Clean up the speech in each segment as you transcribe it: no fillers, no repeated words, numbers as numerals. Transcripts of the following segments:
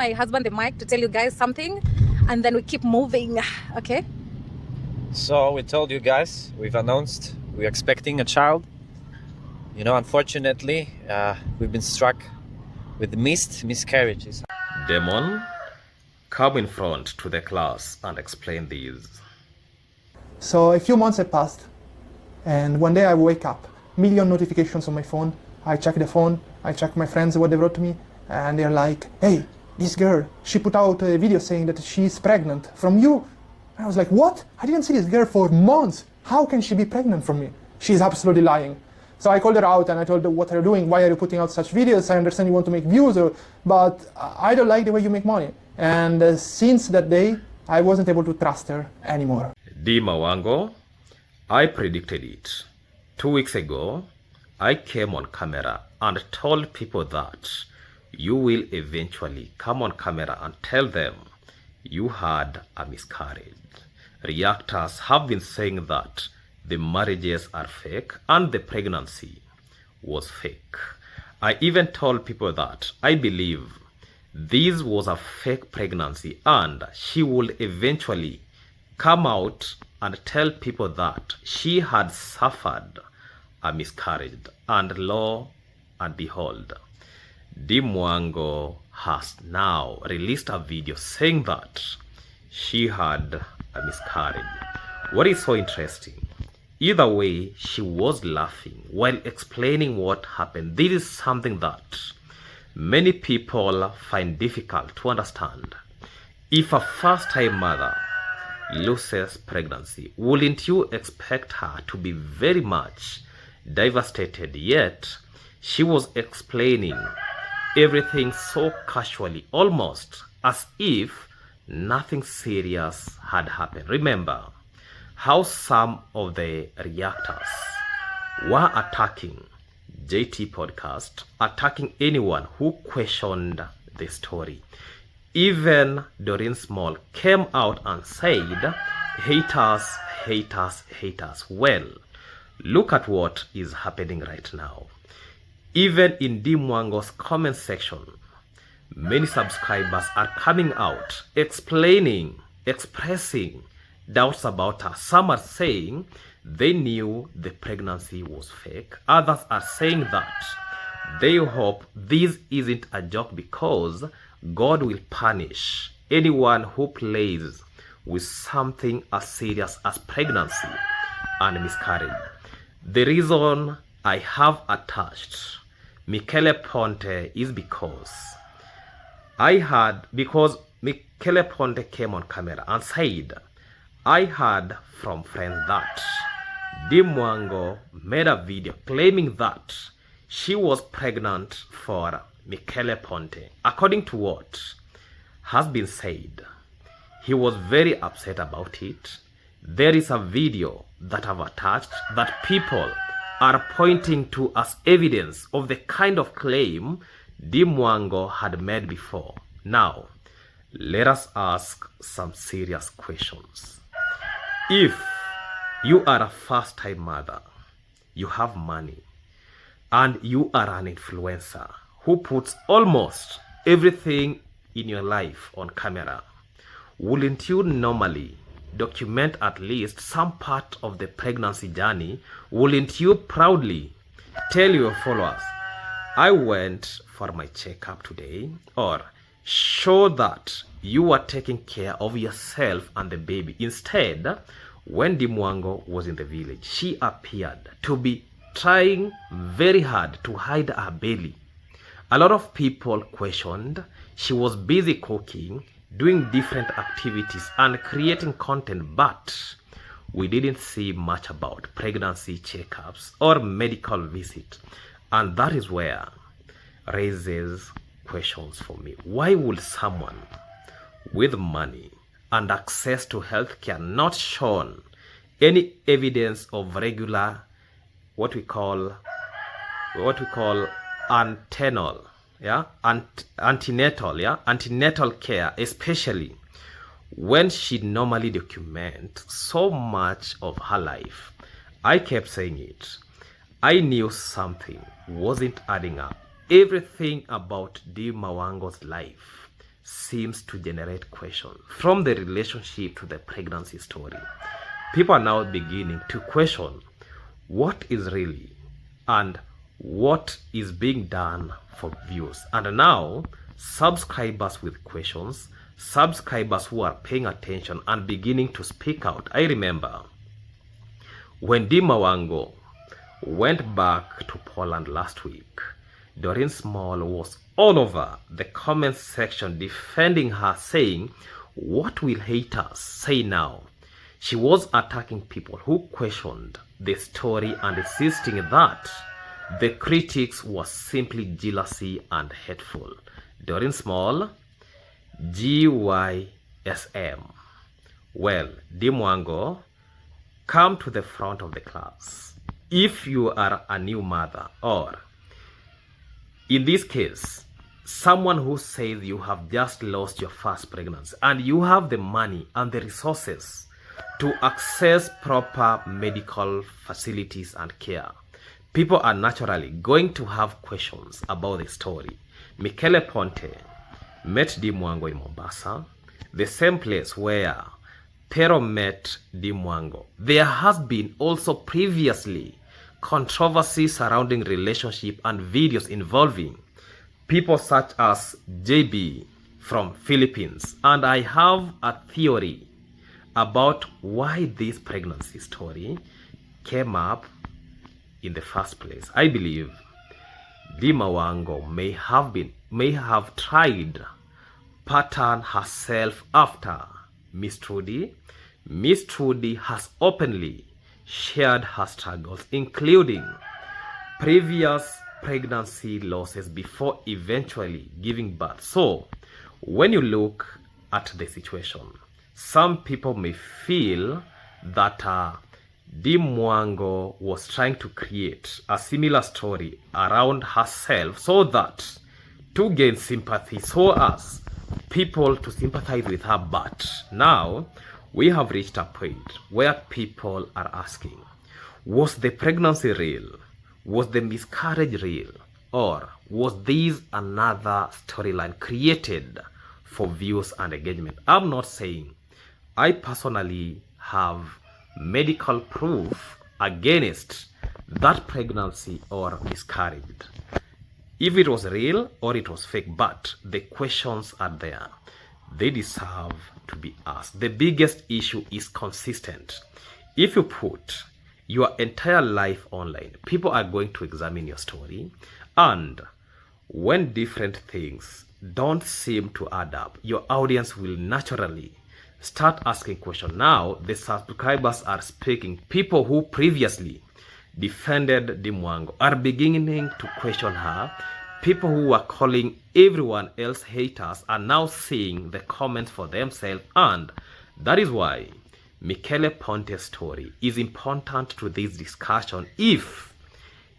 my husband the mic to tell you guys something, and then we keep moving. Okay? So we told you guys, we've announced we're expecting a child. You know, unfortunately, we've been struck with miscarriages. Demon, come in front to the class and explain these. So a few months have passed, and one day I wake up, million notifications on my phone. I check the phone, I check my friends, what they wrote to me, and they're like, hey, this girl, she put out a video saying that she's pregnant from you. And I was like, what? I didn't see this girl for months. How can she be pregnant from me? She's absolutely lying. So I called her out and I told her, what are you doing? Why are you putting out such videos? I understand you want to make views, but I don't like the way you make money. And since that day, I wasn't able to trust her anymore. Mwango, I predicted it. 2 weeks ago, I came on camera and told people that you will eventually come on camera and tell them you had a miscarriage. Reactors have been saying that the marriages are fake and the pregnancy was fake. I even told people that I believe this was a fake pregnancy and she will eventually come out and tell people that she had suffered a miscarriage. And lo and behold, Mwango has now released a video saying that she had a miscarriage. What is so interesting? Either way, she was laughing while explaining what happened. This is something that many people find difficult to understand. If a first-time mother loses pregnancy, wouldn't you expect her to be very much devastated? Yet she was explaining everything so casually, almost as if nothing serious had happened. Remember how some of the reactors were attacking JT podcast, attacking anyone who questioned the story. Even Doreen Small came out and said, haters, haters, haters. Well, look at what is happening right now. Even in Mwango'S comment section, many subscribers are coming out, explaining, expressing doubts about her. Some are saying they knew the pregnancy was fake. Others are saying that they hope this isn't a joke because God will punish anyone who plays with something as serious as pregnancy and miscarriage. The reason I have attached Michele Ponte is because Michele Ponte came on camera and said, I heard from friends that Mwango made a video claiming that she was pregnant for Michele Ponte. According to what has been said, he was very upset about it. There is a video that I've attached that people are pointing to as evidence of the kind of claim Mwango had made before. Now, let us ask some serious questions. If you are a first-time mother, you have money, and you are an influencer who puts almost everything in your life on camera, wouldn't you normally document at least some part of the pregnancy journey? Wouldn't you proudly tell your followers, I went for my checkup today, or show that you are taking care of yourself and the baby? Instead, when Mwango was in the village, she appeared to be trying very hard to hide her belly. A lot of people questioned she was busy cooking, doing different activities and creating content, but we didn't see much about pregnancy checkups or medical visit. And that is where raises questions for me. Why would someone with money and access to healthcare not shown any evidence of regular what we call antenatal care, especially when she normally documents so much of her life? I kept saying it. I knew something wasn't adding up. Everything about Mwango'S life seems to generate questions from the relationship to the pregnancy story. People are now beginning to question what is really and what is being done for views. And now, subscribers with questions, subscribers who are paying attention and beginning to speak out. I remember when Mwango went back to Poland last week, Doreen Small was all over the comment section defending her, saying, "What will haters say now?" She was attacking people who questioned the story and insisting that the critics was simply jealousy and hateful. Doreen Small, GYSM. Well, Mwango, come to the front of the class. If you are a new mother, or in this case, someone who says you have just lost your first pregnancy and you have the money and the resources to access proper medical facilities and care, people are naturally going to have questions about the story. Michele Ponte met Mwango in Mombasa, the same place where Pero met Mwango. There has been also previously controversy surrounding relationship and videos involving people such as JB from Philippines. And I have a theory about why this pregnancy story came up in the first place. I believe Mwango may have tried pattern herself after Miss Trudy. Miss Trudy has openly shared her struggles, including previous pregnancy losses before eventually giving birth. So when you look at the situation, some people may feel that Mwango was trying to create a similar story around herself so that to gain sympathy, so as people to sympathize with her. But now we have reached a point where people are asking, was the pregnancy real? Was the miscarriage real? Or was this another storyline created for views and engagement? I'm not saying I personally have medical proof against that pregnancy or miscarriage, if it was real or it was fake, but the questions are there. They deserve to be asked. The biggest issue is consistent. If you put your entire life online, people are going to examine your story, and when different things don't seem to add up, your audience will naturally start asking questions. Now the subscribers are speaking. People who previously defended Mwango are beginning to question her. People who were calling everyone else haters are now seeing the comments for themselves, and that is why Michele Ponte's story is important to this discussion. If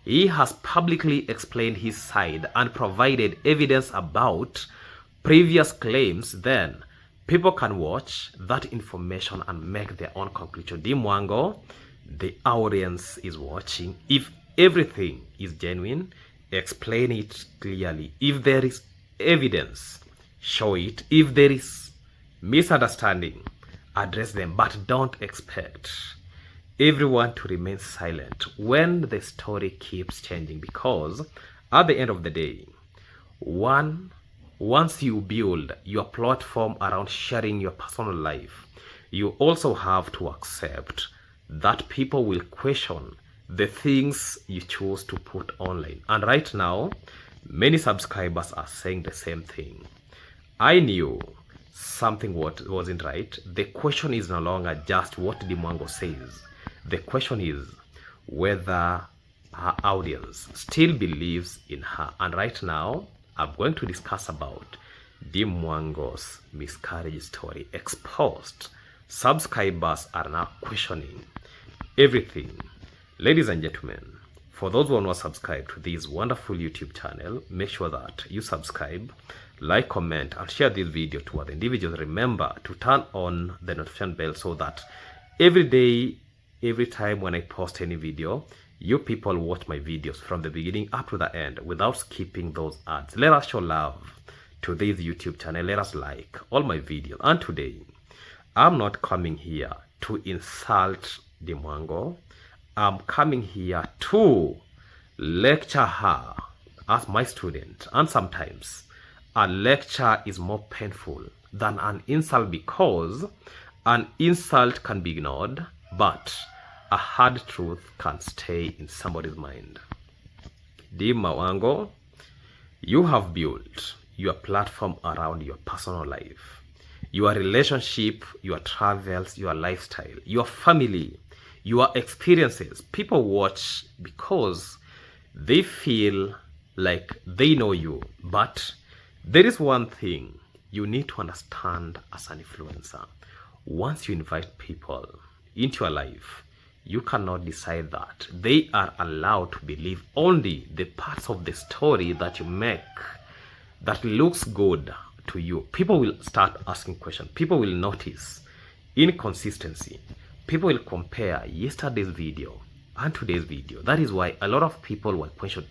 he has publicly explained his side and provided evidence about previous claims, then people can watch that information and make their own conclusion. Mwango, the audience is watching. If everything is genuine, explain it clearly. If there is evidence, show it. If there is misunderstanding, address them, but don't expect everyone to remain silent when the story keeps changing, because at the end of the day, once you build your platform around sharing your personal life, you also have to accept that people will question the things you choose to put online. And right now, many subscribers are saying the same thing. I knew something wasn't right. The question is no longer just what Mwango says. The question is whether her audience still believes in her. And right now, I'm going to discuss about Mwango's miscarriage story exposed. Subscribers are now questioning everything. Ladies and gentlemen, for those who are not subscribed to this wonderful YouTube channel, make sure that you subscribe, like, comment, and share this video to other individuals. Remember to turn on the notification bell so that every day, every time when I post any video, you people watch my videos from the beginning up to the end without skipping those ads. Let us show love to this YouTube channel. Let us like all my videos. And today, I'm not coming here to insult the Mwango. I'm coming here to lecture her as my student. And sometimes a lecture is more painful than an insult, because an insult can be ignored, but a hard truth can stay in somebody's mind. Dear Mwango, you have built your platform around your personal life, your relationship, your travels, your lifestyle, your family, your experiences. People watch because they feel like they know you. But there is one thing you need to understand as an influencer. Once you invite people into your life, you cannot decide that they are allowed to believe only the parts of the story that you make that looks good to you. People will start asking questions. People will notice inconsistency. People will compare yesterday's video and today's video. That is why a lot of people were questioning,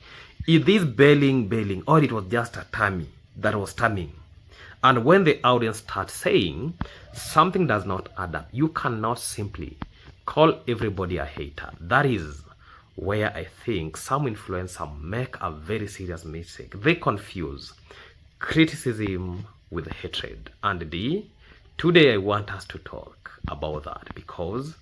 is this belling, or it was just a tummy that was tumming? And when the audience starts saying something does not add up, you cannot simply call everybody a hater. That is where I think some influencers make a very serious mistake. They confuse criticism with hatred. And today I want us to talk about that, because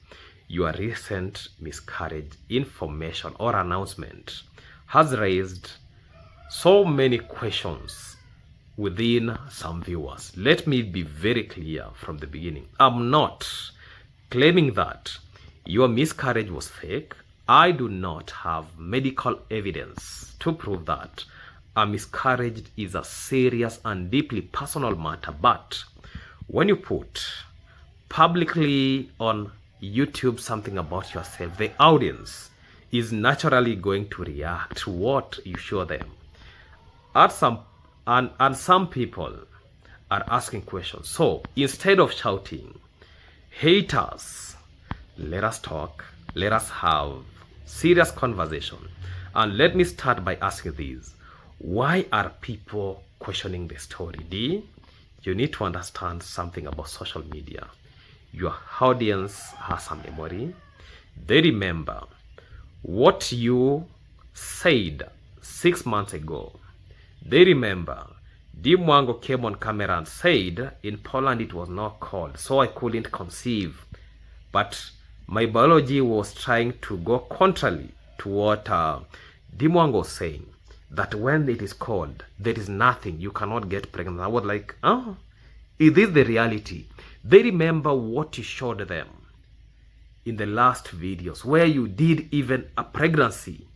your recent miscarriage information or announcement has raised so many questions within some viewers. Let me be very clear from the beginning. I'm not claiming that your miscarriage was fake. I do not have medical evidence to prove that. A miscarriage is a serious and deeply personal matter, but when you put publicly on YouTube something about yourself, the audience is naturally going to react to what you show them. And some people are asking questions. So instead of shouting, haters, let us talk, let us have serious conversation. And let me start by asking this. Why are people questioning the story? You need to understand something about social media. Your audience has a memory. They remember what you said 6 months ago. They remember Mwango came on camera and said in Poland it was not cold, so I couldn't conceive. But my biology was trying to go contrary to what Mwango was saying, that when it is cold, there is nothing, you cannot get pregnant. I was like, oh, is this the reality? They remember what you showed them in the last videos, where you did even a pregnancy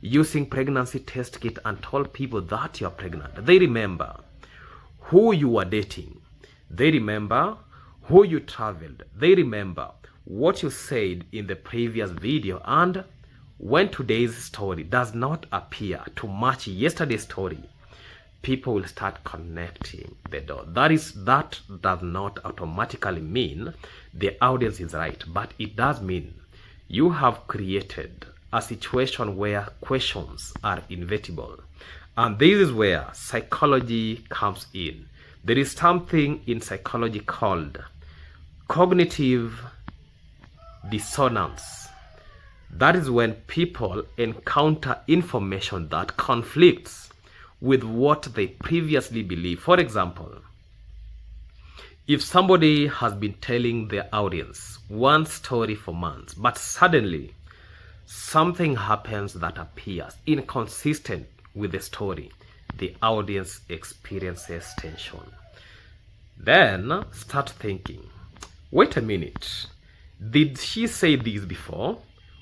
using pregnancy test kit and told people that you're pregnant. They remember who you were dating. They remember who you traveled. They remember what you said in the previous video. And when today's story does not appear to match yesterday's story, people will start connecting the dots. That does not automatically mean the audience is right, but it does mean you have created a situation where questions are inevitable. And this is where psychology comes in. There is something in psychology called cognitive dissonance. That is when people encounter information that conflicts with what they previously believed. For example, if somebody has been telling their audience one story for months, but suddenly something happens that appears inconsistent with the story, the audience experiences tension. Then start thinking, wait a minute, did she say this before?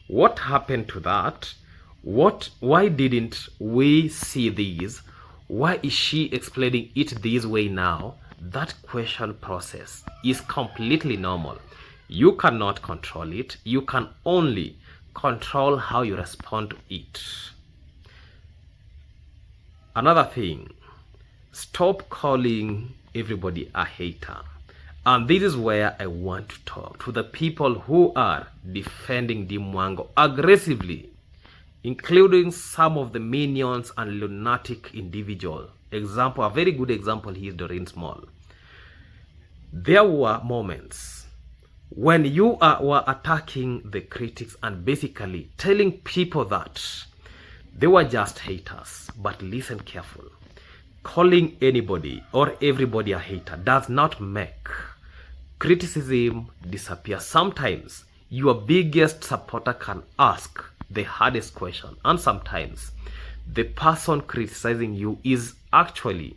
What happened to that? Why didn't we see this? Why is she explaining it this way now? That question process is completely normal. You cannot control it. You can only control how you respond to it. Another thing, stop calling everybody a hater. And this is where I want to talk to the people who are defending Mwango aggressively, including some of the minions and lunatic individuals example, a very good example here is Doreen Small. There were moments when you were attacking the critics and basically telling people that they were just haters. But listen careful. Calling anybody or everybody a hater does not make criticism disappear. Sometimes your biggest supporter can ask the hardest question, and sometimes the person criticizing you is actually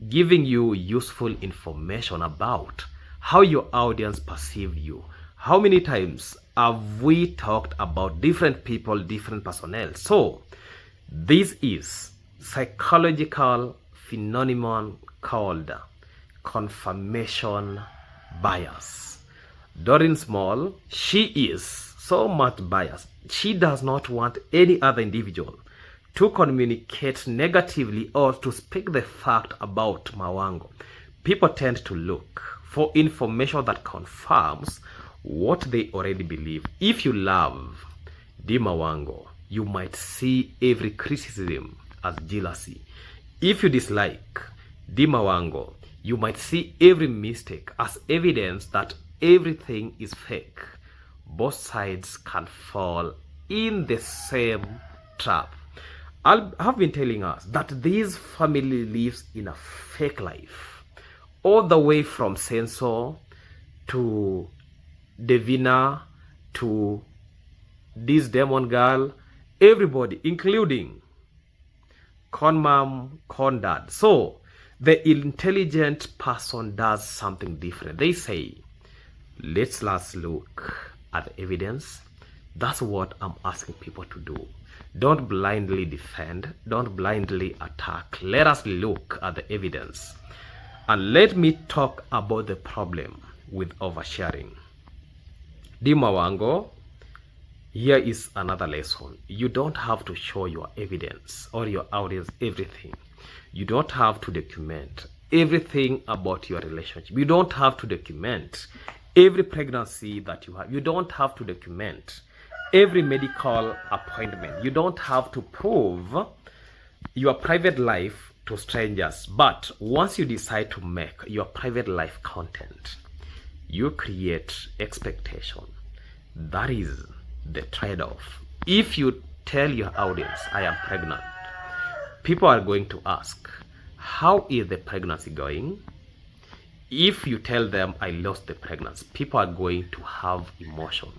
giving you useful information about how your audience perceive you. How many times have we talked about different people, different personnel? So this is psychological phenomenon called confirmation bias. Doreen Small, she is so much biased. She does not want any other individual to communicate negatively or to speak the fact about Mwango. People tend to look for information that confirms what they already believe. If you love the Mwango, you might see every criticism as jealousy. If you dislike the Mwango, you might see every mistake as evidence that everything is fake. Both sides can fall in the same trap. I have been telling us that this family lives in a fake life, all the way from Censor to Devina to this demon girl, everybody, including con mom, con dad. So the intelligent person does something different. They say, let's look at the evidence. That's what I'm asking people to do. Don't blindly defend. Don't blindly attack. Let us look at the evidence. And let me talk about the problem with oversharing. Di Mwango, here is another lesson. You don't have to show your evidence or your audience everything. You don't have to document everything about your relationship. You don't have to document every pregnancy that you have. You don't have to document every medical appointment. You don't have to prove your private life to strangers. But once you decide to make your private life content, you create expectation. That is the trade-off. If you tell your audience, I am pregnant, people are going to ask, how is the pregnancy going? If you tell them, I lost the pregnancy, people are going to have emotion.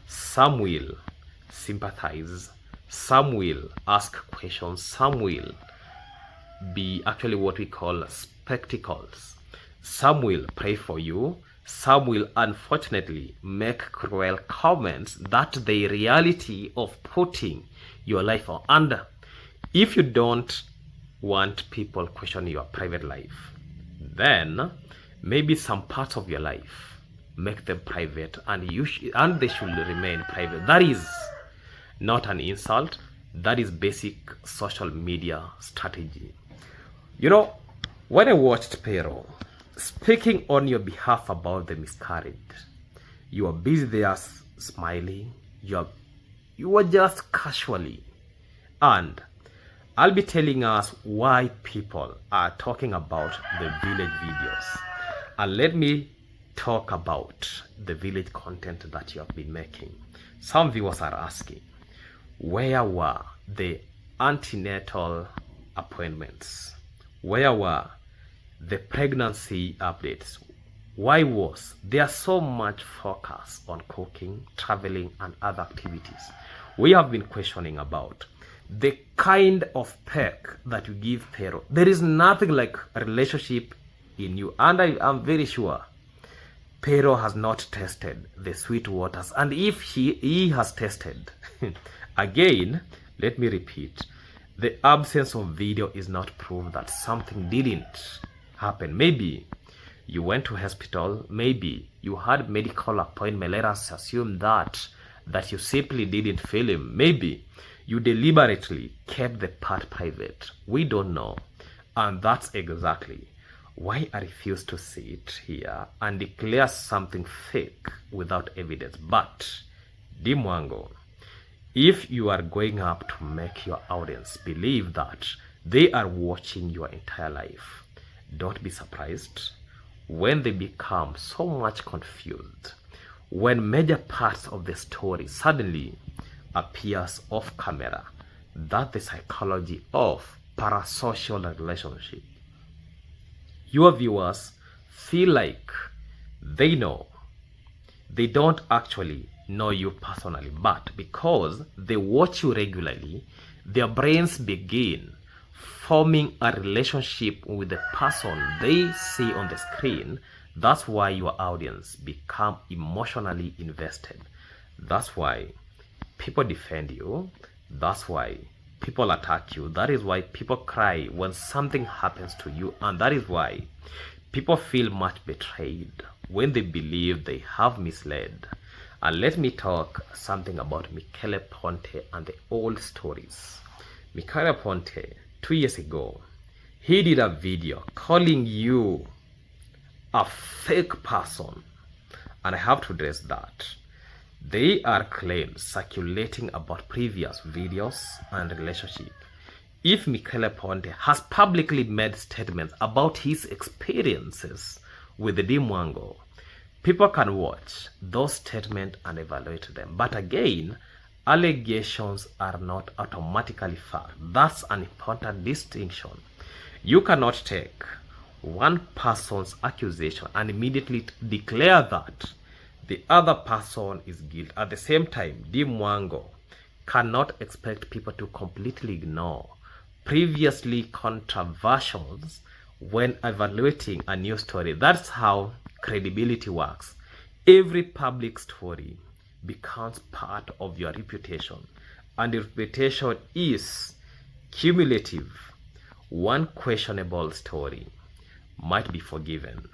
Some will sympathize, some will ask questions, some will be actually what we call spectacles. Some will pray for you, some will unfortunately make cruel comments that the reality of putting your life on under. If you don't want people questioning your private life, then maybe some parts of your life make them private, and they should remain private. That is not an insult. That is basic social media strategy. You know, when I watched Pero speaking on your behalf about the miscarriage, you are busy there smiling. You are just casually, and I'll be telling us why people are talking about the village videos. And let me talk about the village content that you have been making. Some viewers are asking, where were the antenatal appointments? Where were the pregnancy updates? Why was there so much focus on cooking, traveling, and other activities? We have been questioning about the kind of peck that you give Pero. There is nothing like a relationship in you, and I am very sure Pero has not tested the sweet waters. And if he has tested, again, let me repeat, the absence of video is not proof that something didn't happen. Maybe you went to hospital, maybe you had medical appointment. Let us assume that you simply didn't feel him. Maybe you deliberately kept the part private. We don't know. And that's exactly why I refuse to sit here and declare something fake without evidence. But Di Mwango, if you are going up to make your audience believe that They are watching your entire life. Don't be surprised when they become so much confused when major parts of the story suddenly appears off camera. That's the psychology of parasocial relationship. Your viewers feel like they know. They don't actually know you personally, but because they watch you regularly, their brains begin forming a relationship with the person they see on the screen. That's why your audience become emotionally invested. That's why people defend you. That's why people attack you. That is why people cry when something happens to you. And that is why people feel much betrayed when they believe they have misled. And let me talk something about Michele Ponte and the old stories. Michele Ponte, 2 years ago, he did a video calling you a fake person. And I have to address that. There are claims circulating about previous videos and relationship. If Michele Ponte has publicly made statements about his experiences with the Mwango, people can watch those statements and evaluate them. But again, allegations are not automatically fact. That's an important distinction. You cannot take one person's accusation and immediately declare that the other person is guilty. At the same time, Mwango cannot expect people to completely ignore previously controversials when evaluating a new story. That's how credibility works. Every public story becomes part of your reputation, and your reputation is cumulative. One questionable story might be forgiven,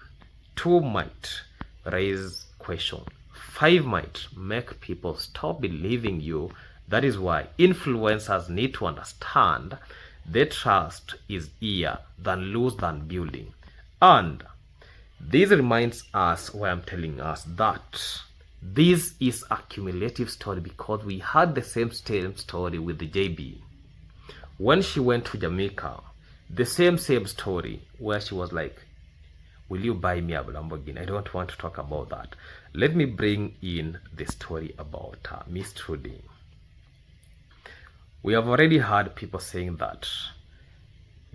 2 might raise question, 5 might make people stop believing you. That is why influencers need to understand that trust is easier than loose than building. And this reminds us why I'm telling us that this is a cumulative story, because we had the same story with the JB. When she went to Jamaica, the same story where she was like, will you buy me a Lamborghini? I don't want to talk about that. Let me bring in the story about Miss Trudy. We have already heard people saying that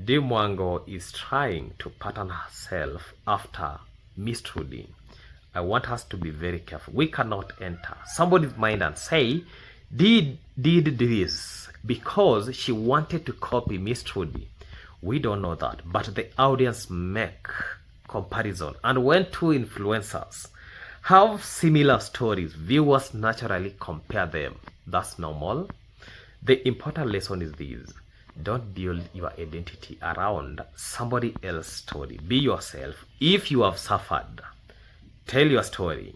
Mwango is trying to pattern herself after Miss Trudy. I want us to be very careful. We cannot enter somebody's mind and say, did this because she wanted to copy Miss Trudy. We don't know that, but the audience make comparison, and when 2 influencers have similar stories, viewers naturally compare them. That's normal. The important lesson is this: don't build your identity around somebody else's story. Be yourself. If you have suffered, tell your story.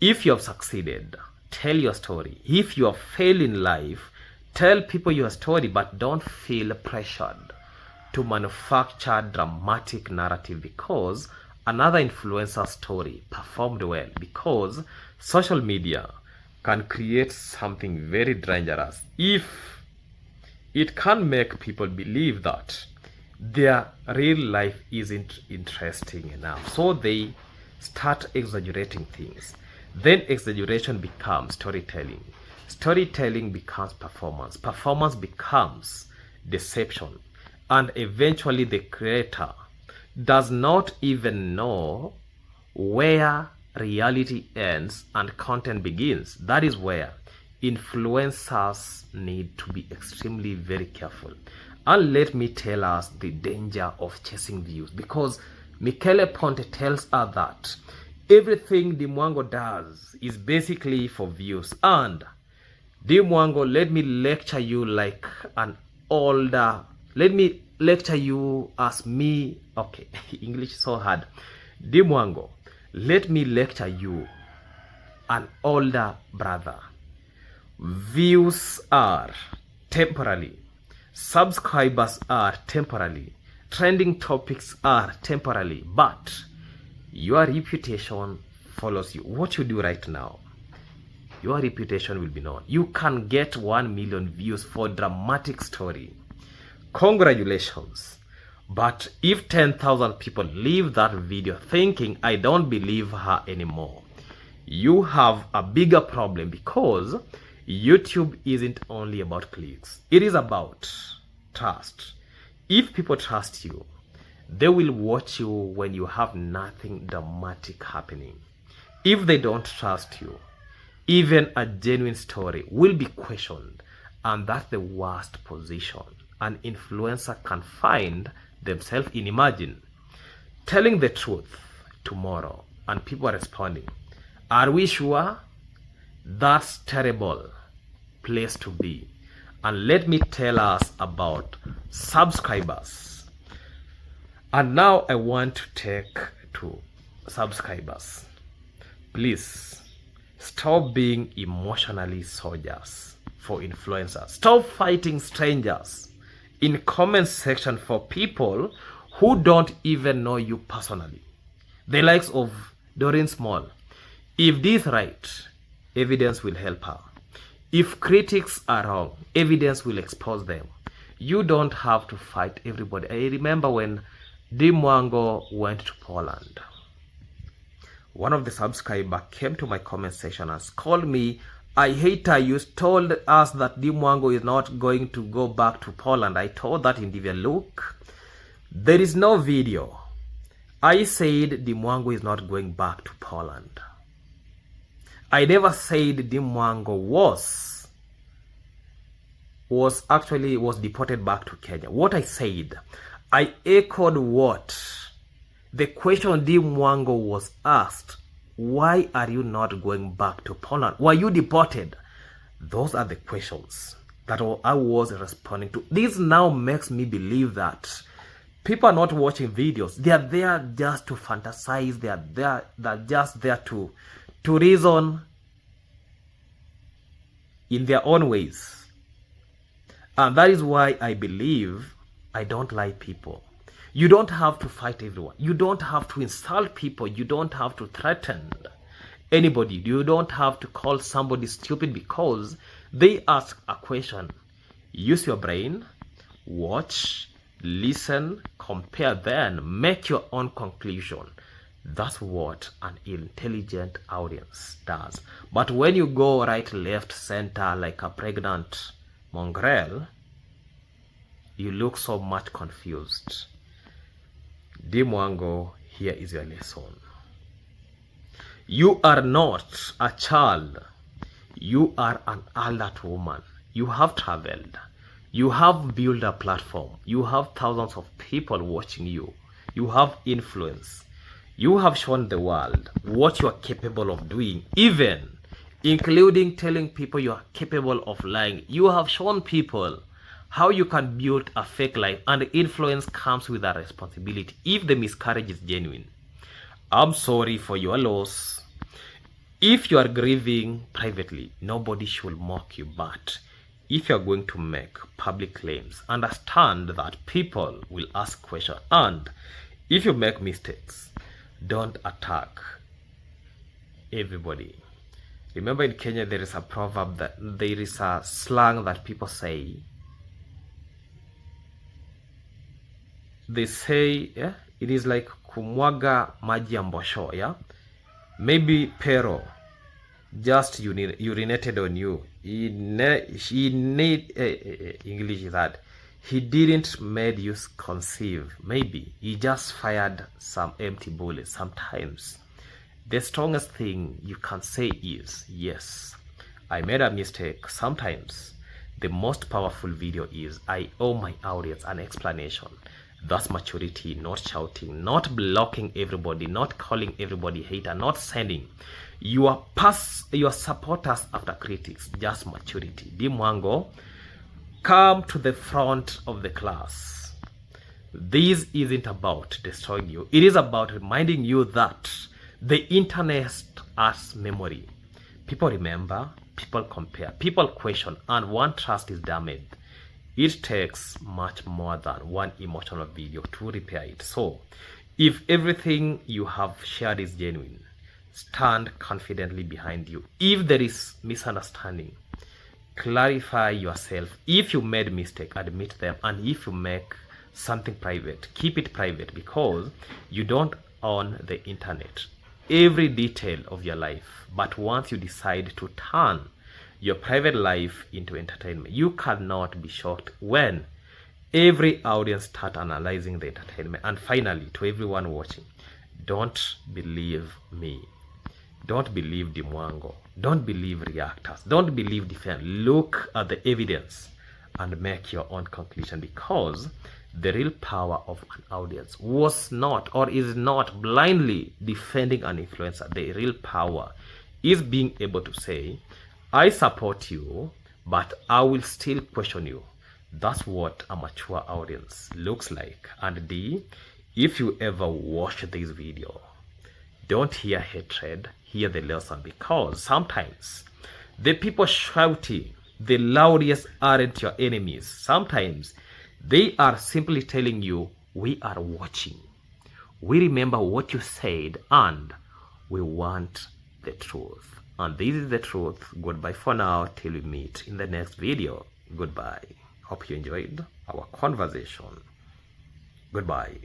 If you have succeeded, tell your story. If you have failed in life, tell people your story, but don't feel pressured to manufacture dramatic narrative because another influencer's story performed well, because social media can create something very dangerous if it can make people believe that their real life isn't interesting enough, so they start exaggerating things. Then exaggeration becomes storytelling. Storytelling becomes performance. Performance becomes deception. And eventually the creator does not even know where reality ends and content begins. That is where influencers need to be extremely very careful. And let me tell us the danger of chasing views, because Michele Ponte tells us that everything Mwango does is basically for views. And Mwango, let me lecture you like an older, let me lecture you as me, okay, English is so hard. Mwango, let me lecture you, an older brother. Views are temporary, subscribers are temporary, trending topics are temporary, but your reputation follows you. What you do right now, your reputation will be known. You can get 1 million views for dramatic story, Congratulations. But if 10,000 people leave that video thinking I don't believe her anymore, you have a bigger problem, because YouTube isn't only about clicks. It is about trust. If people trust you, they will watch you when you have nothing dramatic happening. If they don't trust you, even a genuine story will be questioned, and that's the worst position an influencer can find themselves in. Imagine telling the truth tomorrow and people are responding, "Are we sure?" That's terrible place to be. And let me tell us about subscribers. And now I want to take to subscribers. Please stop being emotionally soldiers for influencers. Stop fighting strangers in comment section for people who don't even know you personally. The likes of Doreen Small. If this right, evidence will help her. If critics are wrong, evidence will expose them. You don't have to fight everybody. I remember when Mwango went to Poland. One of the subscribers came to my comment section and called me, "I hate her. You told us that Mwango is not going to go back to Poland." I told that individual, "Look, there is no video. I said Mwango is not going back to Poland. I never said Mwango was deported back to Kenya. What I said, I echoed what the question Mwango was asked. Why are you not going back to Poland? Were you deported? Those are the questions that I was responding to. This now makes me believe that people are not watching videos. They are there just to fantasize. They're just there to reason in their own ways. And that is why I believe I don't like people. You don't have to fight everyone. You don't have to insult people. You don't have to threaten anybody. You don't have to call somebody stupid because they ask a question. Use your brain, watch, listen, compare, then make your own conclusion. That's what an intelligent audience does. But when you go right, left, center like a pregnant mongrel, you look so much confused. Mwango, here is your lesson. You are not a child. You are an adult woman. You have traveled. You have built a platform. You have thousands of people watching you. You have influence. You have shown the world what you are capable of doing, even including telling people you are capable of lying. You have shown people how you can build a fake life, and influence comes with a responsibility if the miscarriage is genuine. I'm sorry for your loss. If you are grieving privately, nobody should mock you, but if you are going to make public claims, understand that people will ask questions, and if you make mistakes, don't attack everybody. Remember, in Kenya there is a proverb, that there is a slang that people say. They say, yeah, it is like kumwaga maji ya mbosho, yeah? Maybe Pero just urinated on you. English is that he didn't made you conceive. Maybe he just fired some empty bullets. Sometimes the strongest thing you can say is, yes, I made a mistake. Sometimes the most powerful video is, I owe my audience an explanation. That's maturity, not shouting, not blocking everybody, not calling everybody hater, not sending your supporters after critics. Just maturity. Mwango, come to the front of the class. This isn't about destroying you. It is about reminding you that the internet has memory. People remember, people compare, people question, and one trust is damaged. It takes much more than one emotional video to repair it. So, if everything you have shared is genuine, stand confidently behind you. If there is misunderstanding, clarify yourself. If you made mistake, admit them. And if you make something private, keep it private, because you don't own the internet, every detail of your life. But once you decide to turn your private life into entertainment, you cannot be shocked when every audience start analyzing the entertainment. And finally, to everyone watching, don't believe me. Don't believe the Mwango. Don't believe reactors. Don't believe the fan. Look at the evidence and make your own conclusion, because the real power of an audience was not or is not blindly defending an influencer. The real power is being able to say, I support you, but I will still question you. That's what a mature audience looks like. And D, if you ever watch this video, don't hear hatred, hear the lesson, because sometimes the people shouting the loudest aren't your enemies. Sometimes they are simply telling you, we are watching. We remember what you said and we want the truth. And this is the truth. Goodbye for now till we meet in the next video. Goodbye. Hope you enjoyed our conversation. Goodbye.